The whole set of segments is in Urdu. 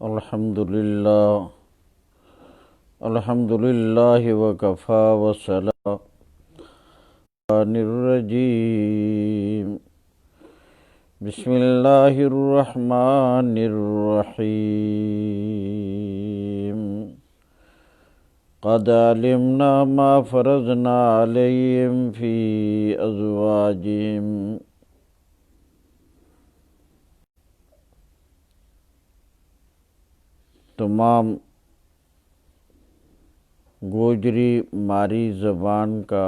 الحمدللہ وکفا والسلام الرجیم بسم اللہ الرحمن الرحیم قد علمنا ما فرضنا علیہم فی ازواجہم تمام گوجری ماری زبان کا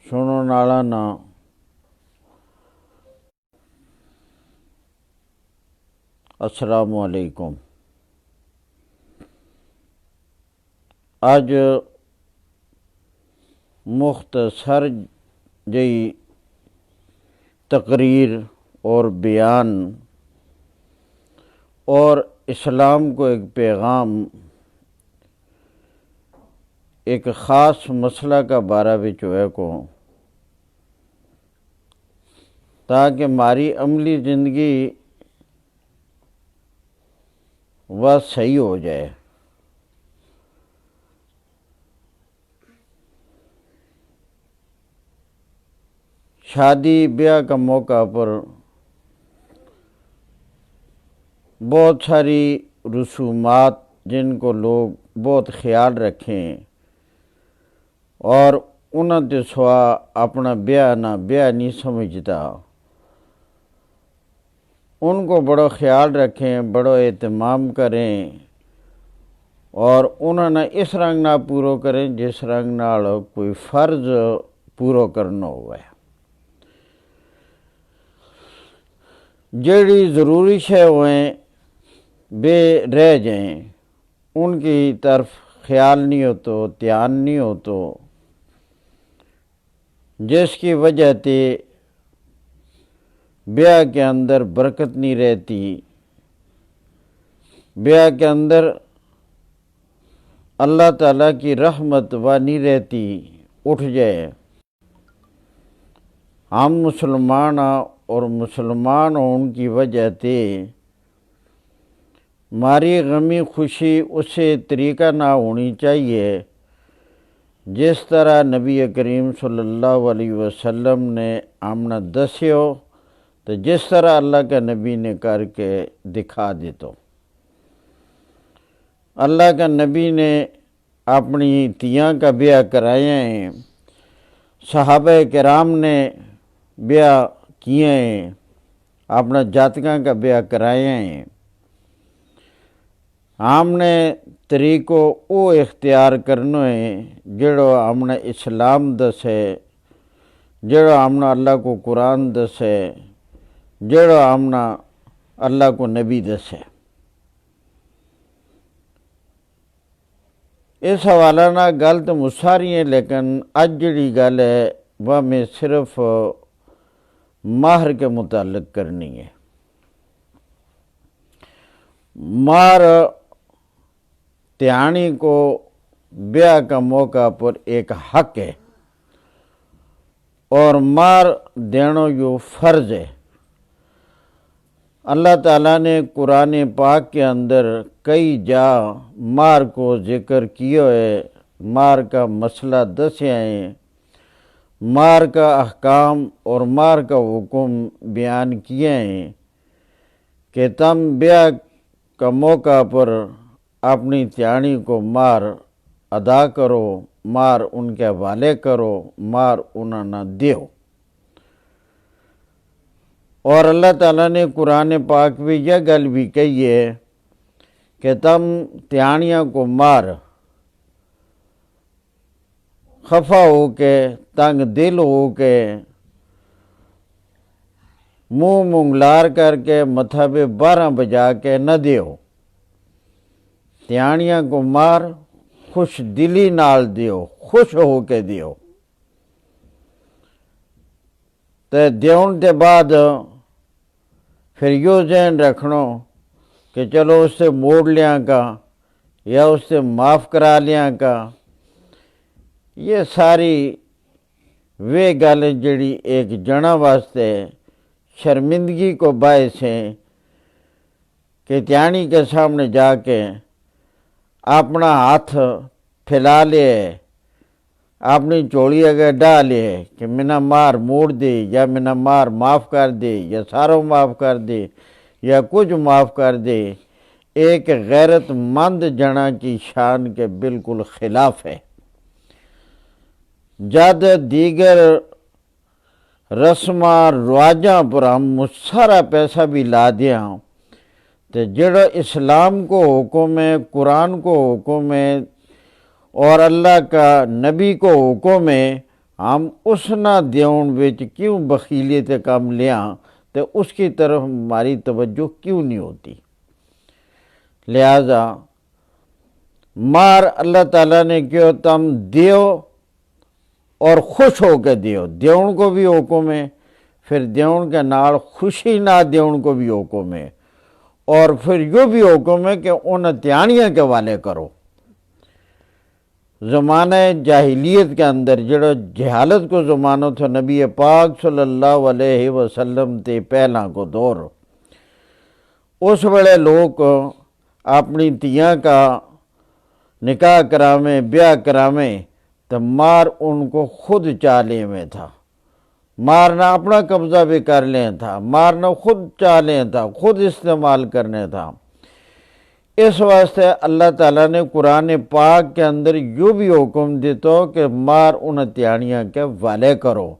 سنو نالانا السلام علیکم۔ آج مختصر جئی تقریر اور بیان اور اسلام کو ایک پیغام ایک خاص مسئلہ کا بارہ بچوئے کو تاکہ ہماری عملی زندگی وہ صحیح ہو جائے۔ شادی بیاہ کا موقع پر بہت ساری رسومات جن کو لوگ بہت خیال رکھیں اور انہوں نے سوا اپنا بیاہ نہ بیاہ نہیں سمجھتا، ان کو بڑا خیال رکھیں، بڑا اہتمام کریں اور انہوں نے اس رنگ نہ پورو کریں جس رنگ نال کوئی فرض پورو کرنا ہوا ہے۔ جیڑی ضروری شے ہوئیں بے رہ جائیں، ان کی طرف خیال نہیں ہوتا، دھیان نہیں ہوتا، جس کی وجہ سے بیاہ کے اندر برکت نہیں رہتی، بیاہ کے اندر اللہ تعالیٰ کی رحمت وہ نہیں رہتی، اٹھ جائے۔ ہم مسلمان اور مسلمان ہون کی وجہ سے ہماری غمی خوشی اسے طریقہ نہ ہونی چاہیے جس طرح نبی کریم صلی اللہ علیہ وسلم نے آمنا دسیو تو جس طرح اللہ کے نبی نے کر کے دکھا دیتو۔ اللہ کا نبی نے اپنی تیاں کا بیاہ کرایا ہیں، صحابہ کرام نے بیاہ کیے ہیں، اپنا جاتکاں کا بیاہ کرایا ہیں۔ ہم نے طریقوں او اختیار کرنا ہے جڑو ہمنا اسلام دس ہے، جڑو ہمنا اللہ کو قرآن دس ہے، جڑو ہمنا اللہ کو نبی دس ہے۔ اس حوالہ نہ گل تو مساری ہے، لیکن اج جڑی گل ہے وہ میں صرف مہر کے متعلق کرنی ہے۔ مہر تیانی کو بیاہ کا موقع پر ایک حق ہے اور مہر دینا جو فرض ہے۔ اللہ تعالیٰ نے قرآن پاک کے اندر کئی جا مہر کو ذکر کیا ہے، مہر کا مسئلہ دسیا ہے، مہر کا احکام اور مہر کا حکم بیان کیے ہیں کہ تم بیاہ کا موقع پر اپنی تیانی کو مہر ادا کرو، مہر ان کے حوالے کرو، مہر انہوں نے دیو۔ اور اللہ تعالیٰ نے قرآن پاک بھی یہ گل بھی کہی ہے کہ تم تیانیاں کو مہر خفا ہو کے، تنگ دل ہو کے، منہ منگلار کر کے، متھبے 12 بجا کے نہ دیو۔ تیانیاں کو مہر خوش دلی نال دیو، خوش ہو کے دیو۔ تے دیون کے بعد پھر یوں ذہن رکھنا کہ چلو اس سے موڑ لیا کا یا اس سے معاف کرا لیا کا، یہ ساری وہ گل جڑی ایک جنا واسطے شرمندگی کو باعث ہیں کہ تیانی کے سامنے جا کے اپنا ہاتھ پھیلا لے، اپنی چوڑی اگر ڈالے کہ مینا مار موڑ دے، یا مینا مار معاف کر دے، یا ساروں معاف کر دے، یا کچھ معاف کر دے، ایک غیرت مند جنا کی شان کے بالکل خلاف ہے۔ جد دیگر رسماں رواجاں پر ہم سارا پیسہ بھی لا دیاں تو جڑا اسلام کو حکم ہے، قرآن کو حکم ہے اور اللہ کا نبی کو حکم ہے، ہم اس نہ دیون وچ کیوں بخیلیت کام لیاں تو اس کی طرف ہماری توجہ کیوں نہیں ہوتی؟ لہذا مار اللہ تعالیٰ نے کیوں تم دیو اور خوش ہو کے دیو، دیون کو بھی حکم ہے، پھر دیون کے نال خوشی نہ دیون کو بھی حکم ہے، اور پھر یہ بھی حکم ہے کہ ان تیانیاں کے والے کرو۔ زمانہ جاہلیت کے اندر جڑا جہالت کو زمانہ تھا، نبی پاک صلی اللہ علیہ وسلم تے پہلا کو دور، اس ویلے لوگ اپنی تیاں کا نکاح کرامیں، بیاہ کرامیں تو مار ان کو خود چالے میں تھا، مارنا اپنا قبضہ بھی کر لیں تھا، مارنا خود چالیں تھا، خود استعمال کرنے تھا۔ اس واسطے اللہ تعالیٰ نے قرآن پاک کے اندر یوں بھی حکم دیتا کہ مار ان تیانیاں کے والے کرو،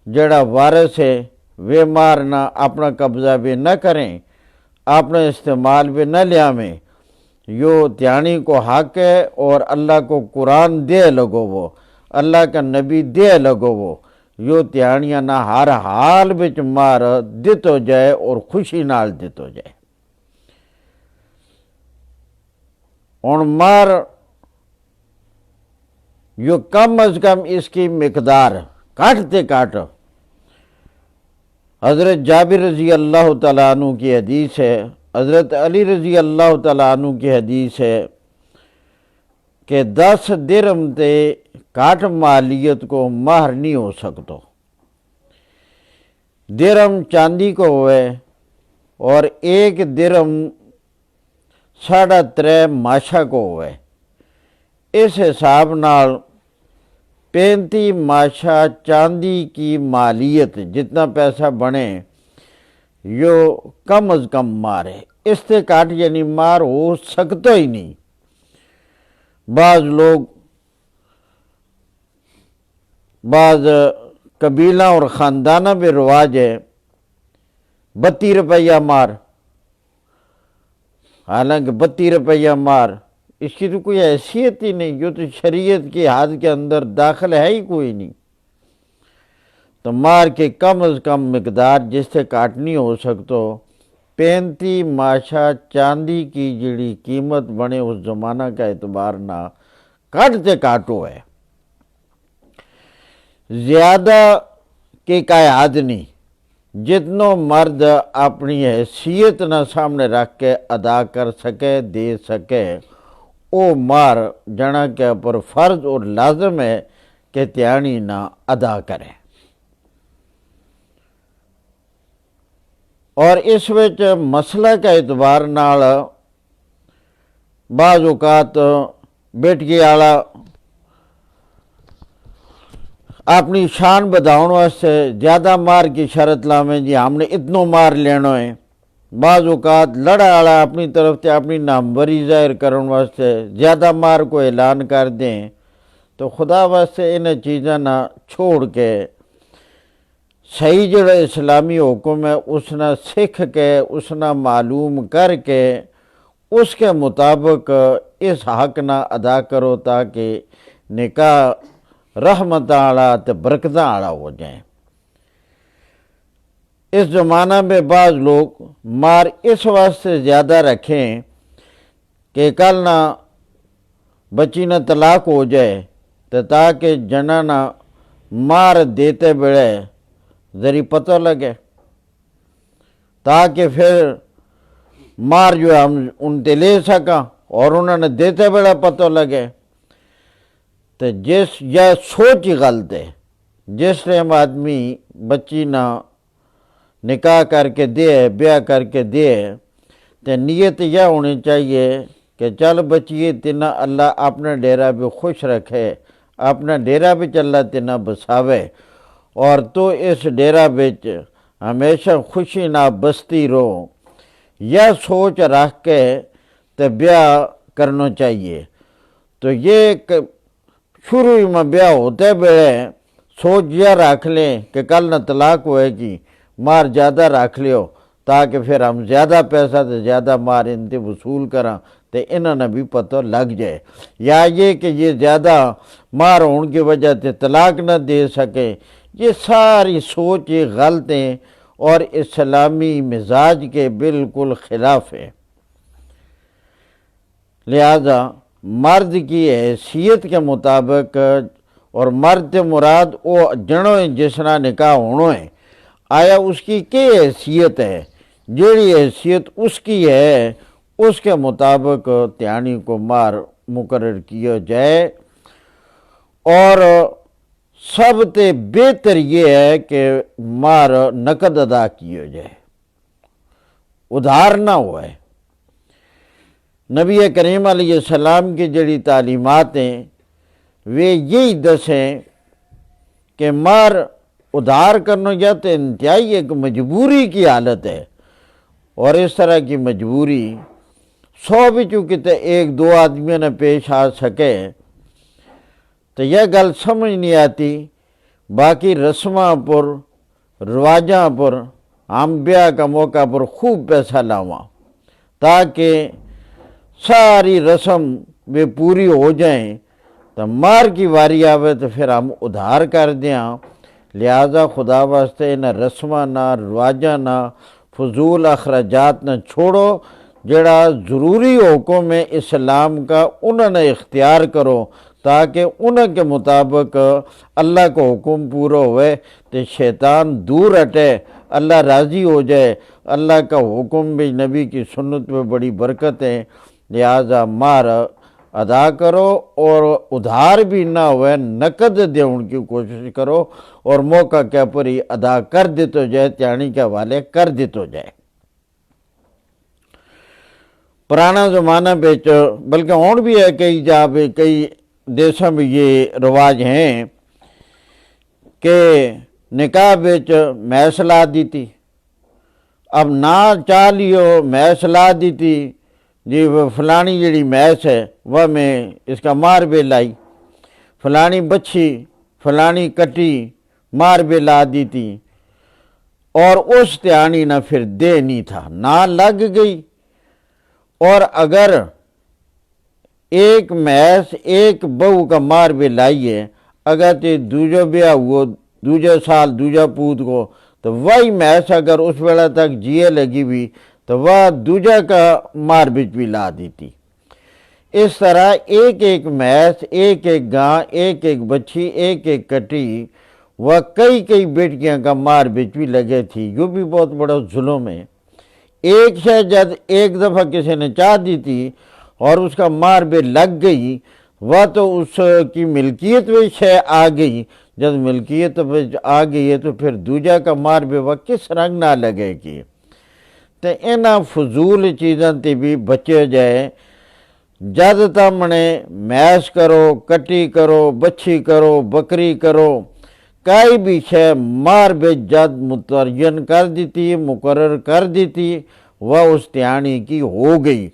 جڑا وارث ہے وہ مارنا اپنا قبضہ بھی نہ کریں، اپنا استعمال بھی نہ لیامیں، یو تیانی کو حق ہے اور اللہ کو قرآن دے لگو وہ، اللہ کا نبی دے لگو وہ، یو تیانیاں نہ ہر حال بچ مار دیتو جائے اور خوشی نال دیتو جائے۔ اور مار یو کم از کم اس کی مقدار کاٹتے کاٹ، حضرت جابر رضی اللہ تعالیٰ عنہ کی حدیث ہے، حضرت علی رضی اللہ تعالیٰ عنہ کی حدیث ہے کہ 10 درہم تے کاٹ مالیت کو مہر نہیں ہو سکتو۔ درہم چاندی کو ہوئے اور 1 درہم 3.5 ماشا کو ہوئے، اس حساب نال 35 ماشا چاندی کی مالیت جتنا پیسہ بنے یو کم از کم مار ہے، اس سے کاٹ یعنی مار ہو سکتا ہی نہیں۔ بعض لوگ، بعض قبیلہ اور خاندانہ بھی رواج ہے 32 روپیہ مار، حالانکہ 32 روپیہ مار اس کی تو کوئی حیثیت ہی نہیں، یہ تو شریعت کی حد کے اندر داخل ہے ہی کوئی نہیں۔ تو مار کے کم از کم مقدار جس سے کاٹنی ہو سکتو 35 ماشا چاندی کی جڑی قیمت بنے اس زمانہ کا اعتبار نہ کاٹتے کاٹو ہے، زیادہ کے قیاد نہیں، جتنوں مرد اپنی حیثیت نہ سامنے رکھ کے ادا کر سکے، دے سکے، او مار جنا کے پر فرض اور لازم ہے کہ تیانی نہ ادا کرے۔ اور اس وچ مسئلہ کا اعتبار نال بعض اوقات بیٹکی آلا اپنی شان بداؤن واسطے زیادہ مار کی شرط لامیں جی ہم نے اتنوں مار لینا ہے، بعض اوقات لڑا آلا اپنی طرف سے اپنی ناموری ظاہر کرنے واسطے زیادہ مار کو اعلان کر دیں، تو خدا واسطے انہیں چیزاں نہ چھوڑ کے صحیح جڑا اسلامی حکم ہے اس نہ سکھ کے، اس نہ معلوم کر کے اس کے مطابق اس حق نہ ادا کرو تاکہ نکاح رحمت آڑا تے برکتہ آڑا ہو جائیں۔ اس زمانہ میں بعض لوگ مار اس واسطے زیادہ رکھیں کہ کل نہ بچی نہ طلاق ہو جائے تو تاکہ جنا نہ مار دیتے بڑے ذری پتہ لگے، تاکہ پھر مار جو ہے ہم ان تے لے سکا اور انہوں نے دیتے بڑا پتہ لگے۔ تو جس یہ سوچ ہی غلط ہے، جس ٹائم آدمی بچی نہ نکاح کر کے دے، بیاہ کر کے دے، تو نیت یہ ہونی چاہیے کہ چل بچیے تینا اللہ اپنا ڈیرا بھی خوش رکھے، اپنا ڈیرا بھی اللہ تینا بساوے، اور تو اس ڈیرا بچ ہمیشہ خوشی نہ بستی رہو، یہ سوچ رکھ کے تو بیاہ کرنا چاہیے۔ تو یہ شروع میں بیاہ ہوتے بڑے سوچ یہ رکھ لیں کہ کل نہ طلاق ہوئے گی، مار زیادہ رکھ لیو تاکہ پھر ہم زیادہ پیسہ تو زیادہ مار انتے وصول کریں تو انہوں نے بھی پتہ لگ جائے، یا یہ کہ یہ زیادہ مار ہونے کی وجہ سے طلاق نہ دے سکے۔ یہ ساری سوچ یہ غلط ہیں اور اسلامی مزاج کے بالکل خلاف ہے۔ لہذا مرد کی حیثیت کے مطابق، اور مرد مراد وہ جنوں جس نہ نکاح ہونا ہے، آیا اس کی کیا حیثیت ہے، جیڑی حیثیت اس کی ہے اس کے مطابق تیانی کو مار مقرر کیا جائے، اور سب تے بہتر یہ ہے کہ مار نقد ادا کیا جائے، ادھار نہ ہوئے۔ نبی کریم علیہ السلام کی جڑی تعلیمات ہیں وہ یہی دسیں کہ مار ادھار کرنا یا تو انتہائی ایک مجبوری کی حالت ہے، اور اس طرح کی مجبوری 100 بچوں کتے ایک دو آدمیوں نے پیش آ سکے تو یہ گل سمجھ نہیں آتی۔ باقی رسماں پر رواجاں پر ہم بیاہ کا موقع پر خوب پیسہ لاواں تاکہ ساری رسم بھی پوری ہو جائیں، تو مار کی واری آوے تو پھر ہم ادھار کر دیاں۔ لہذا خدا واسطے نہ رسمہ نہ رواجہ نہ فضول اخراجات نہ چھوڑو، جڑا ضروری حکم ہے اسلام کا انہوں نے اختیار کرو تاکہ انہوں کے مطابق اللہ کا حکم پورا ہوئے، تو شیطان دور ہٹے، اللہ راضی ہو جائے۔ اللہ کا حکم بھی، نبی کی سنت میں بڑی برکت ہے، لہذا مار ادا کرو، اور ادھار بھی نہ ہوئے نقد دیون کی کوشش کرو، اور موقع کے پر ہی ادا کر دیتو جائے، تیانی کے حوالے کر دیتو جائے۔ پرانا زمانہ بیچ بلکہ اور بھی ہے کئی جہاں پہ، کئی دیشوں میں یہ رواج ہیں کہ نکاح بیچ میس لا دیتی، اب نہ چاہ لیو میس لا دیتی جی، وہ فلانی جڑی میس ہے وہ میں اس کا مار بے لائی، فلانی بچھی فلانی کٹی مار بے لا دیتی، اور اس تیانی نہ پھر دے نہیں تھا، نہ لگ گئی۔ اور اگر ایک میس ایک بہو کا مار بے لائیے، اگر تے دوجہ بیاہ ہوا دوجہ سال دوجہ پوت کو، تو وہی میس اگر اس ویلہ تک جیے لگی بھی تو وہ دوجہ کا مار بچ بھی لا دیتی۔ اس طرح ایک ایک میس، ایک ایک گاں، ایک ایک بچی، ایک ایک کٹی، وہ کئی کئی بیٹیاں کا مار بچ بھی لگے تھی۔ یہ بھی بہت بڑا ظلم ہے۔ ایک شے جد ایک دفعہ کسی نے چاہ دی تھی اور اس کا مار بے لگ گئی، وہ تو اس کی ملکیت میں شے آ گئی، جب ملکیت میں آ گئی ہے تو پھر دوجہ کا مار بے وہ کس رنگ نہ لگے گی۔ تو انہاں فضول چیزاں تے بھی بچے جائے، جد تمنے میس کرو، کٹی کرو، بچی کرو، بکری کرو، کئی بھی شے مار بے جد متعین کر دیتی، مقرر کر دیتی، وہ اس تیانی کی ہو گئی۔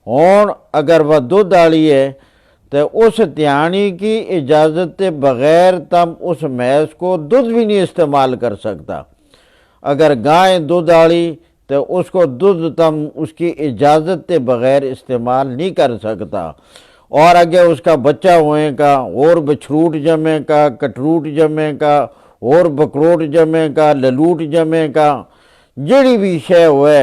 اور اگر وہ دودھ آلی ہے تو اس تیانی کی اجازت کے بغیر تم اس میس کو دودھ بھی نہیں استعمال کر سکتا۔ اگر گائے دودھ آلی تو اس کو دودھ تم اس کی اجازت کے بغیر استعمال نہیں کر سکتا۔ اور اگر اس کا بچہ ہوئے کا، اور بچھروٹ جمے کا، کٹروٹ جمے کا، اور بکروٹ جمے کا، للوٹ جمے کا، جڑی بھی شے ہوئے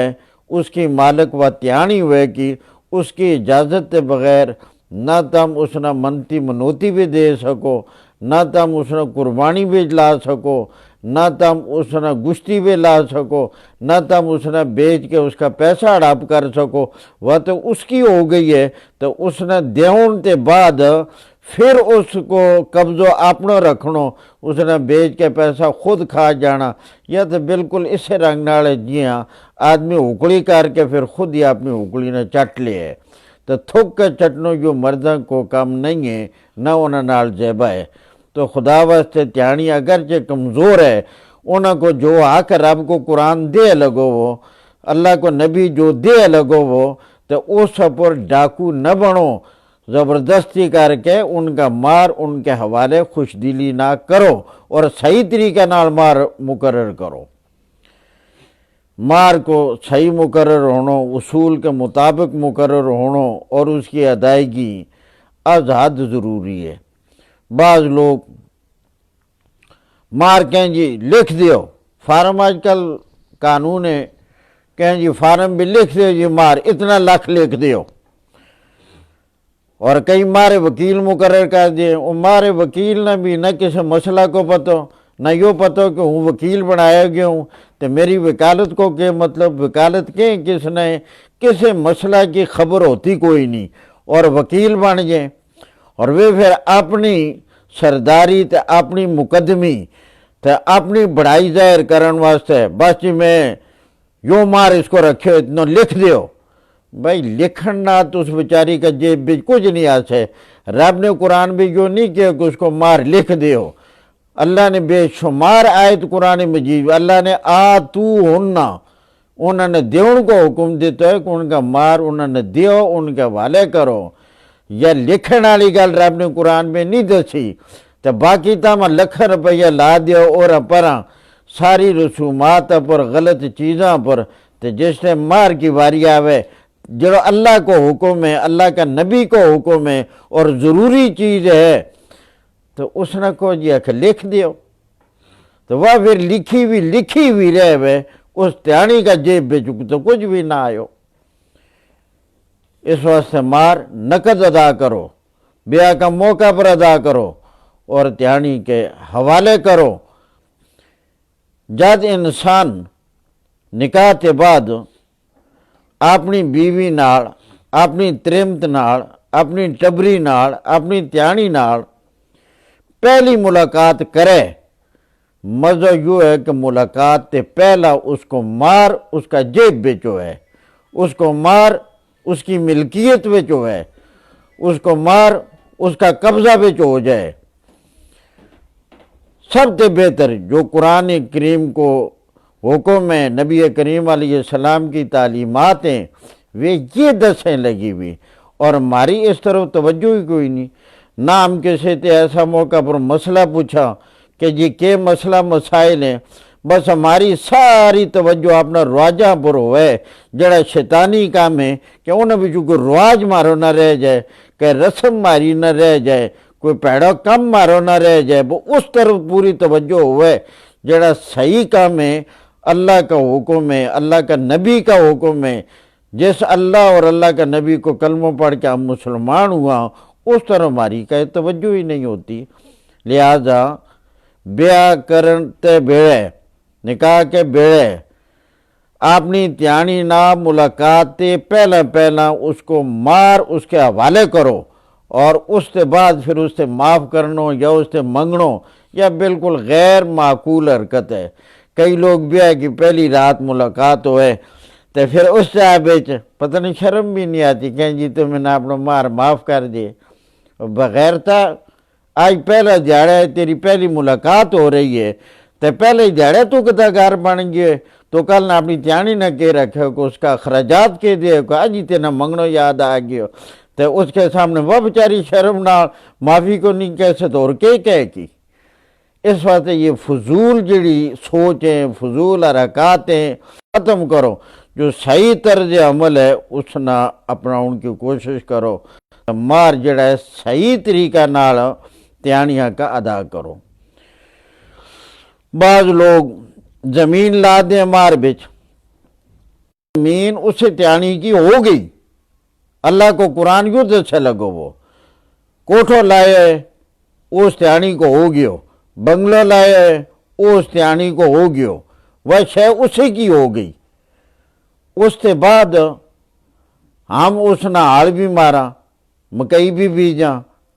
اس کی مالک و تیانی ہوئے کی، اس کی اجازت کے بغیر نہ تم اس نے منتی منوتی بھی دے سکو، نہ تم اس نے قربانی بھی لا سکو، نہ تم اس نے گشتی بھی لا سکو، نہ تم اس نے بیچ کے اس کا پیسہ ہڑپ کر سکو۔ وہ تو اس کی ہو گئی ہے، تو اس نے دیون کے بعد پھر اس کو قبضو اپنا رکھنا، اس نے بیچ کے پیسہ خود کھا جانا، یا تو بالکل اسے رنگ نال جیاں آدمی اکڑی کر کے پھر خود ہی اپنی اکڑی نے چٹ لے ہے، تو تھک کے چٹنوں جو مردوں کو کم نہیں ہے نہ انہوں نال جیبا ہے۔ تو خدا واسطے تیانی اگرچہ کمزور ہے، انہوں کو جو حق رب کو قرآن دے لگو وہ اللہ کو نبی جو دے لگو وہ، تو اس پر ڈاکو نہ بنو، زبردستی کر کے ان کا مار ان کے حوالے خوش دلی نہ کرو، اور صحیح طریقے نال مار مقرر کرو۔ مار کو صحیح مقرر ہونا، اصول کے مطابق مقرر ہونا، اور اس کی ادائیگی از حد ضروری ہے۔ بعض لوگ مار کہیں جی لکھ دیو، فارم آج کل قانون ہے، کہیں جی فارم بھی لکھ دیو جی مار اتنا لاکھ لکھ دیو، اور کئی مارے وکیل مقرر کر دیے، وہ مارے وکیل نے بھی نہ کسی مسئلہ کو پتہ نہ یوں پتہ کہ ہوں وکیل بنایا گیا ہوں، تو میری وکالت کو کہ مطلب وکالت کے کس نے کسی مسئلہ کی خبر ہوتی کوئی نہیں، اور وکیل بن جائیں، اور وہ پھر اپنی سرداری تے اپنی مقدمی تے اپنی بڑائی ظاہر کرن واسطے بس جی میں یوں مار اس کو رکھے اتنا لکھ دیو۔ بھائی لکھنا تو اس بیچاری کا جیب بھی کچھ نہیں آسے، رب نے قرآن بھی جو نہیں کیا کہ اس کو مار لکھ دیو، اللہ نے بے شمار آیت قرآن مجید، اللہ نے تو ہننا، انہوں نے دیون کو حکم دیتا ہے کہ ان کا مار انہوں نے دیو، ان کے حوالے کرو، یا لکھن والی گل رب نے قرآن میں نہیں دسی، تو باقی تم لکھ روپیہ لا دیو اور پراں ساری رسومات پر غلط چیزاں پر، تو جس نے مار کی واری آوے جو اللہ کو حکم ہے، اللہ کا نبی کو حکم ہے اور ضروری چیز ہے، تو اس نے کو جی لکھ دیو، تو وہ پھر لکھی ہوئی رہے ہوئے اس تیانی کا جیب بے چک تو کچھ بھی نہ آئے۔ اس واسطے مار نقد ادا کرو، بیاہ کا موقع پر ادا کرو، اور تیانی کے حوالے کرو۔ جد انسان نکاح کے بعد اپنی بیوی نال، اپنی ترمت نال، اپنی ٹبری نال، اپنی تیانی نال پہلی ملاقات کرے، مزہ یوں ہے کہ ملاقات تے پہلا اس کو مار اس کا جیب بچو ہے، اس کو مار اس کی ملکیت بچو ہے، اس کو مار اس کا قبضہ بچ ہو جائے۔ سب سے بہتر جو قرآن کریم کو حکم ہے، نبی کریم علیہ السلام کی تعلیمات ہیں، وہ یہ دسیں لگی ہوئی، اور ہماری اس طرف توجہ ہی کوئی نہیں۔ نہ ہم کسی تے ایسا موقع پر مسئلہ پوچھا کہ جی کہ مسئلہ مسائل ہیں، بس ہماری ساری توجہ اپنا رواجہ پر ہوئے، جڑا شیطانی کام ہے کہ انہیں بھی کوئی رواج مارو نہ رہ جائے، کہ رسم ماری نہ رہ جائے، کوئی پیڑا کم مارو نہ رہ جائے، وہ اس طرف پوری توجہ ہوئے جڑا صحیح کام ہے، اللہ کا حکم ہے، اللہ کا نبی کا حکم ہے، جس اللہ اور اللہ کا نبی کو کلمہ پڑھ کے ہم مسلمان ہوا، اس طرح ہماری کا توجہ ہی نہیں ہوتی۔ لہذا بیاہ کرتے بیڑے، نکاح کے بیڑے اپنی تیانی نہ ملاقات تے پہلا اس کو مار اس کے حوالے کرو، اور اس کے بعد پھر اس سے معاف کرنو یا اس سے منگنو، یا بالکل غیر معقول حرکت ہے۔ کئی لوگ بیاہ کی پہلی رات ملاقات ہوئے تو پھر اس سے بیچ پتہ نہیں شرم بھی نہیں آتی، کہیں جی تو میں نے اپنا مار معاف کر دیے، بغیر تھا آج پہلا دیہڑا ہے، تیری پہلی ملاقات ہو رہی ہے، تو پہلے دیہڑے تو کتا گار بن گئے، تو کل نہ اپنی تیانی نہ کے رکھے کو اس کا اخراجات کے دے کو آج ہی تینا منگنو یاد آ گیا، تو اس کے سامنے وہ بیچاری شرم نہ معافی کو نہیں کیسے تو اور کہہ کی۔ اس واسطے یہ فضول جڑی سوچیں، فضول حرکاتیں ختم کرو، جو صحیح طرز عمل ہے اس نہ اپناؤن کی کوشش کرو، مار جڑا ہے صحیح طریقہ نال تیانیاں کا ادا کرو۔ بعض لوگ زمین لا دیں مار بچ، زمین اسے تیانی کی ہو گئی، اللہ کو قرآن یوں دسے لگو، وہ کوٹھو لائے اس تیانی کو ہو گیو، بنگلہ لائے اس تیانی کو ہو گیو، وہ شے اسی کی ہو گئی۔ اس کے بعد ہم اس نہ ہال بھی مارا، مکئی بھی بیجاں،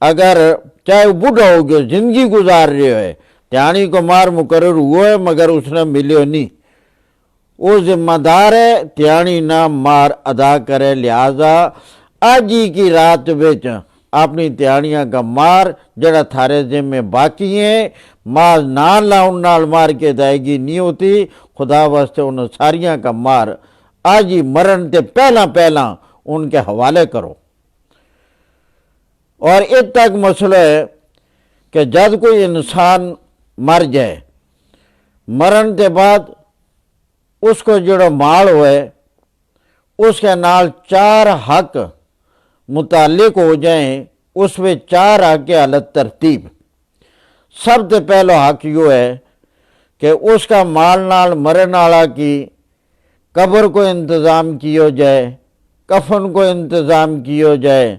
اگر چاہے وہ بوڑھا ہو گیا زندگی گزار رہے ہوئے تیانی کو مار مقرر ہوا ہے مگر اس نے ملیو نہیں، وہ ذمہ دار ہے تیانی نہ مار ادا کرے، لہذا آج ہی کی رات بچ اپنی تیانیاں کا مار جڑا تھارے ذمے باقی ہیں ماں نہ لاؤن نال مار کے ادائیگی نہیں ہوتی، خدا واسطے ان ساریاں کا مار آج ہی مرن تے پہلا ان کے حوالے کرو۔ اور ات تک مسئلہ ہے کہ جب کوئی انسان مر جائے مرن کے بعد اس کو جڑا مال ہوئے اس کے نال 4 حق متعلق ہو جائیں، اس میں 4 حق کے حالت ترتیب۔ سب سے پہلو حق یہ ہے کہ اس کا مال نال مرن والا کی قبر کو انتظام کیا جائے، کفن کو انتظام کیا جائے،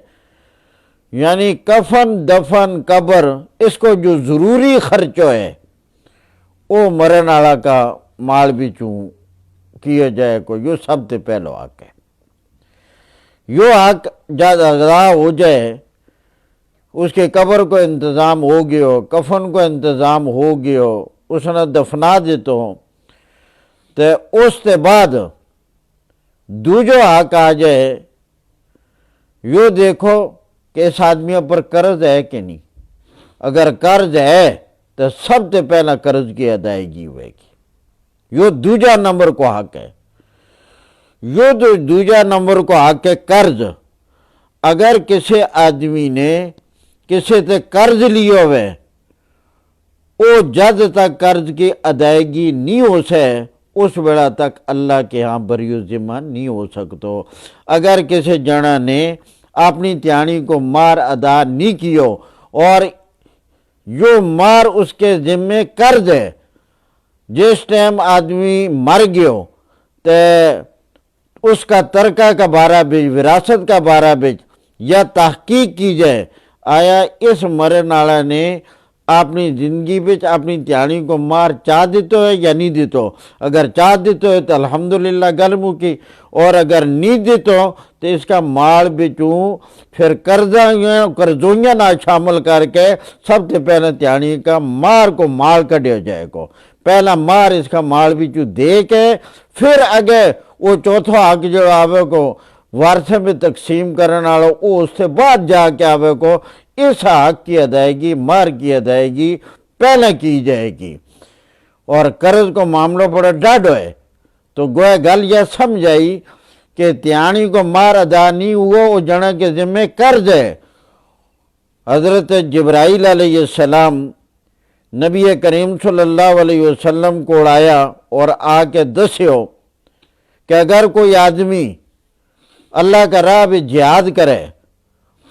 یعنی کفن دفن قبر اس کو جو ضروری خرچ ہے وہ مرن والا کا مال بھی چوں کیا جائے کو، یہ سب سے پہلو حق ہے۔ یہ حق جب ادا ہو جائے اس کے قبر کو انتظام ہو گیا، کفن کو انتظام ہو گیا، اس نے دفنا دیتو، تو اس کے بعد دوجو حق آ جائے یہ دیکھو کہ اس آدمی پر قرض ہے کہ نہیں۔ اگر قرض ہے تو سب سے پہلا قرض کی ادائیگی ہوئے گی، یہ دوجا نمبر کو حق ہے۔ یہ دوجا نمبر کو حق ہے قرض۔ اگر کسی آدمی نے کسی سے قرض لیا ہوئے وہ جد تک قرض کی ادائیگی نہیں ہو سکے اس ویڑا تک اللہ کے ہاں بری ذمہ نہیں ہو سکتو۔ اگر کسی جنا نے اپنی تیانی کو مار ادا نہیں کیو اور جو مار اس کے ذمے قرض ہے، جس ٹائم آدمی مر گیو تو اس کا ترکہ کا بارہ بچ وراثت کا بارہ بچ یا تحقیق کی جائے آیا اس مرن والا نے اپنی زندگی بچ اپنی تیانی کو مار چاہ دیتو ہے یا نہیں دیتو۔ اگر چاہ دیتو ہے تو الحمدللہ گل مکی، اور اگر نہیں دیتو تو اس کا مال بچوں پھر قرضویاں نہ شامل کر کے سب سے پہلے تیانی کا مار کو مال کڈیا جائے کو، پہلا مار اس کا مال بچوں دے کے پھر اگے وہ چوتھا حق جو آوے کو وارثے میں تقسیم کرنے والا وہ اس سے بعد جا کے آوے کو اس حق کی ادائیگی مار کی ادائیگی پہلے کی جائے گی۔ اور قرض کو معاملہ بڑا ڈاڈو ہے تو گویا گل یہ سمجھائی کہ تیانی کو مار ادا نہیں ہوا وہ جنا کے ذمہ قرض ہے۔ حضرت جبرائیل علیہ السلام نبی کریم صلی اللہ علیہ وسلم کو آیا اور آ کے دسیو کہ اگر کوئی آدمی اللہ کا راہ بھی جہاد کرے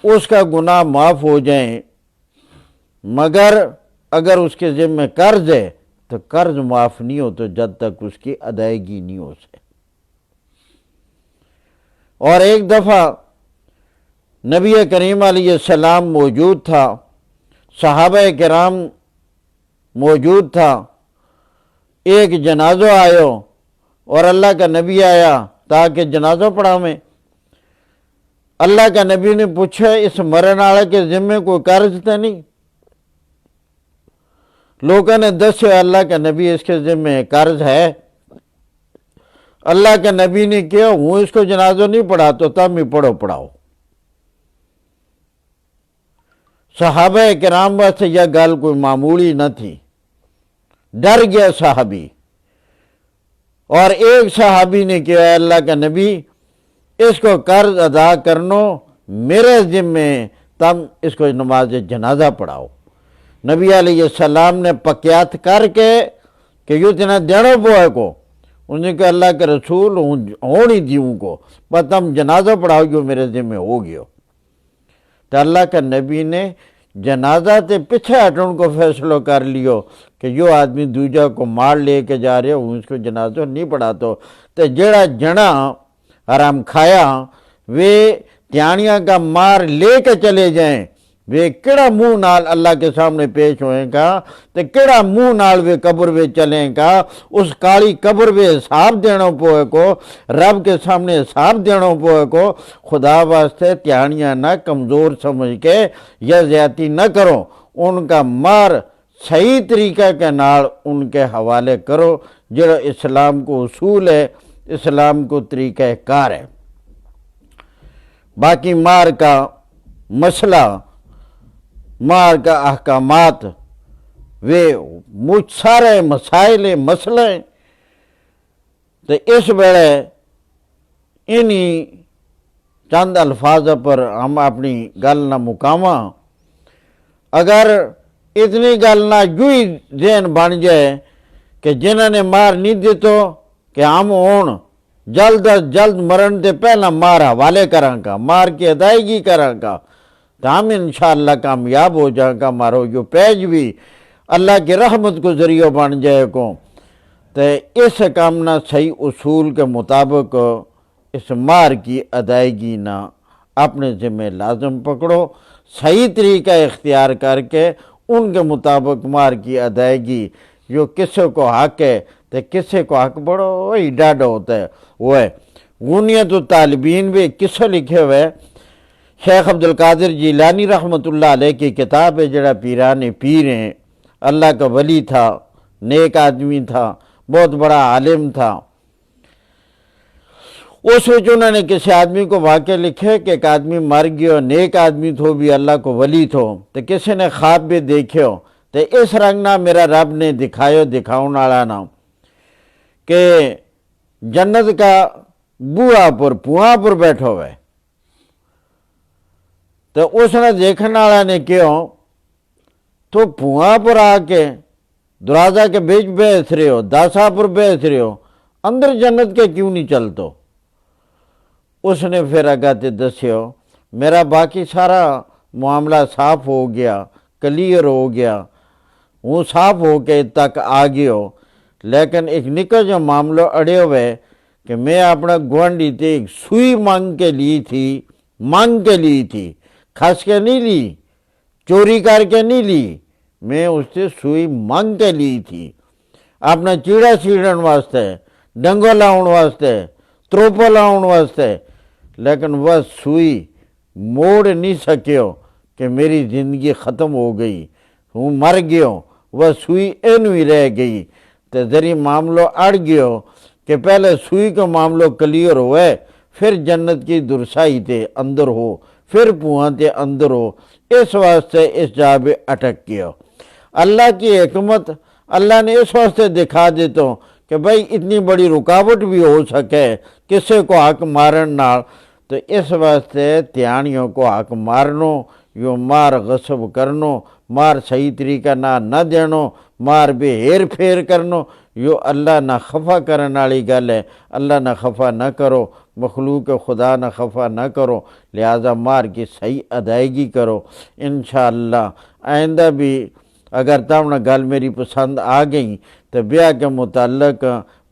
اس کا گناہ معاف ہو جائیں، مگر اگر اس کے ذمہ قرض ہے تو قرض معاف نہیں ہو تو جب تک اس کی ادائیگی نہیں ہو سکے۔ اور ایک دفعہ نبی کریم علیہ السلام موجود تھا، صحابہ کرام موجود تھا، ایک جنازہ آئے اور اللہ کا نبی آیا تاکہ جنازہ پڑھاویں۔ اللہ کا نبی نے پوچھا اس مرن والے کے ذمے کوئی قرض تو نہیں؟ لوگوں نے دسے اللہ کا نبی اس کے ذمے قرض ہے۔ اللہ کے نبی نے کیا ہوں اس کو جنازہ نہیں پڑھاتا تم ہی پڑھاؤ۔ صحابہ کرام واسطے یہ گل کوئی معمولی نہ تھی، ڈر گیا صحابی، اور ایک صحابی نے کیا اللہ کا نبی اس کو قرض ادا کرنو میرے ذمے تم اس کو نماز جنازہ پڑھاؤ۔ نبی علیہ السلام نے پکیات کر کے کہ یوں تینا دیڑو بوئے کو انہیں کہ اللہ کے رسول ہونی دیوں کو پر تم جنازہ پڑھاؤ جو میرے ذمہ ہو گیا۔ تو اللہ کا نبی نے جنازہ تے پیچھے ہٹن کو فیصلہ کر لیو کہ جو آدمی دوجہ کو مار لے کے جا رہے ہوں اس کو جنازہ نہیں پڑھاتا تو جڑا جنا حرام کھایا وہ تیانیاں کا مار لے کے چلے جائیں، وے کیڑا منہ نال اللہ کے سامنے پیش ہوئیں گا تے کیڑا منہ نال وے قبر وے چلیں گا. اس کالی قبر وے حساب دینا پوئے کو، رب کے سامنے حساب دینا پوئے کو. خدا واسطے تیانیاں نہ کمزور سمجھ کے یا زیادتی نہ کرو، ان کا مار صحیح طریقہ کے نال ان کے حوالے کرو جو اسلام کو اصول ہے، اسلام کو طریقہ کار ہے. باقی مار کا مسئلہ، مار کا احکامات وہ مجھ سارے مسائل مسئلے تو اس ویلے انہی چند الفاظ پر ہم اپنی گل نہ مکاواں. اگر اتنی گل نہ یوں ہی ذہن بن جائے کہ جنہوں نے مار نہیں دیتو کہ ہم ہون جلد از جلد مرن دے پہلا مار حوالے کراں گا، مار کی ادائیگی کراں گا، تو ہم انشاءاللہ کامیاب ہو جائیں گا. مارو جو پیج بھی اللہ کی رحمت کو ذریعہ بن جائے کو. تو اس کام نہ صحیح اصول کے مطابق اس مار کی ادائیگی نہ اپنے ذمہ لازم پکڑو، صحیح طریقہ اختیار کر کے ان کے مطابق مار کی ادائیگی. جو کسی کو حق ہے تو کسی کو حق بڑو وہی ڈاڈا ہوتا ہے. وہ ہے غنیت الطالبین بھی کسے لکھے ہوئے شیخ عبدالقادر جیلانی رحمۃ اللہ علیہ کی کتاب ہے، جڑا پیران پیر ہیں. اللہ کا ولی تھا، نیک آدمی تھا، بہت بڑا عالم تھا. اس وچ انہوں نے کسی آدمی کو واقعہ لکھے کہ ایک آدمی مر گیا، نیک آدمی تھو بھی اللہ کو ولی تھو، تو کسی نے خواب بھی دیکھو تو اس رنگ نہ میرا رب نے دکھائیو دکھاؤن والا نا کہ جنت کا بوہا پر پواں پر بیٹھو ہوئے. تو اس نے دیکھنے والا نے کیوں تو پواں پر آ کے دروازہ کے بیچ بیٹھ رہے ہو، داسا پر بیٹھ رہے ہو، اندر جنت کے کیوں نہیں چلتو؟ اس نے پھر اگاتے دسیو میرا باقی سارا معاملہ صاف ہو گیا، کلیئر ہو گیا، وہ صاف ہو کے تک آ گیا، لیکن ایک نکا جو معاملہ اڑے ہوئے کہ میں اپنا گوانڈی تے ایک سوئی مانگ کے لی تھی، کھس کے نہیں لی، چوری کر کے نہیں لی، میں اس سے سوئی مانگ کے لی تھی اپنا چیڑا سیڑن واسطے، ڈنگو لاؤن واسطے، تروپو لاؤن واسطے. لیکن وہ سوئی موڑ نہیں سکیو کہ میری زندگی ختم ہو گئی، ہوں مر گیا، وہ سوئی اینو ہی رہ گئی. تو ذری معاملہ اڑ گیا کہ پہلے سوئی کا معاملہ کلیئر ہوئے، پھر جنت کی درسائی تے اندر ہو، پھر پوہاں تے اندر ہو. اس واسطے اس جابے اٹک گیا. اللہ کی حکمت اللہ نے اس واسطے دکھا دیتا ہوں کہ بھائی اتنی بڑی رکاوٹ بھی ہو سکے کسی کو حق مارن نال. تو اس واسطے تیانیوں کو حق مارنو، یوں مار غصب کرنو، مار صحیح طریقہ نہ دینو، مار بے ہیر پھیر کرنو، یوں اللہ نہ خفا کرن والی گل ہے. اللہ نہ خفا نہ کرو، مخلوق خدا نہ خفا نہ کرو، لہذا مار کی صحیح ادائیگی کرو. انشاءاللہ آئندہ بھی اگر تم گل میری پسند آ گئی تو بیاہ کے متعلق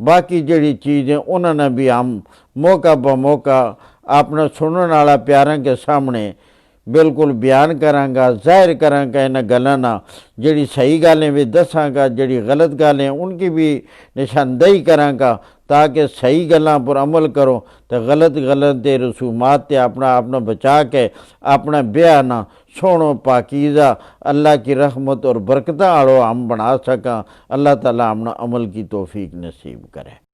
باقی جڑی چیزیں انہوں نے بھی ہم موقع بہ موقع اپنا سنن والا پیاراں کے سامنے بالکل بیان کراں گا، ظاہر کراں گا. انہاں گلاں نہ جڑی صحیح گالیں بھی دساں گا، جڑی غلط گالیں ان کی بھی نشاندہی کراں گا تاکہ صحیح گلاں پر عمل کرو تو غلط دے رسومات تے اپنا بچا کے اپنا بیاہ نہ سونو پاکیزہ اللہ کی رحمت اور برکتاں آڑو ہم بنا سکاں. اللہ تعالیٰ ہمنا عمل کی توفیق نصیب کرے.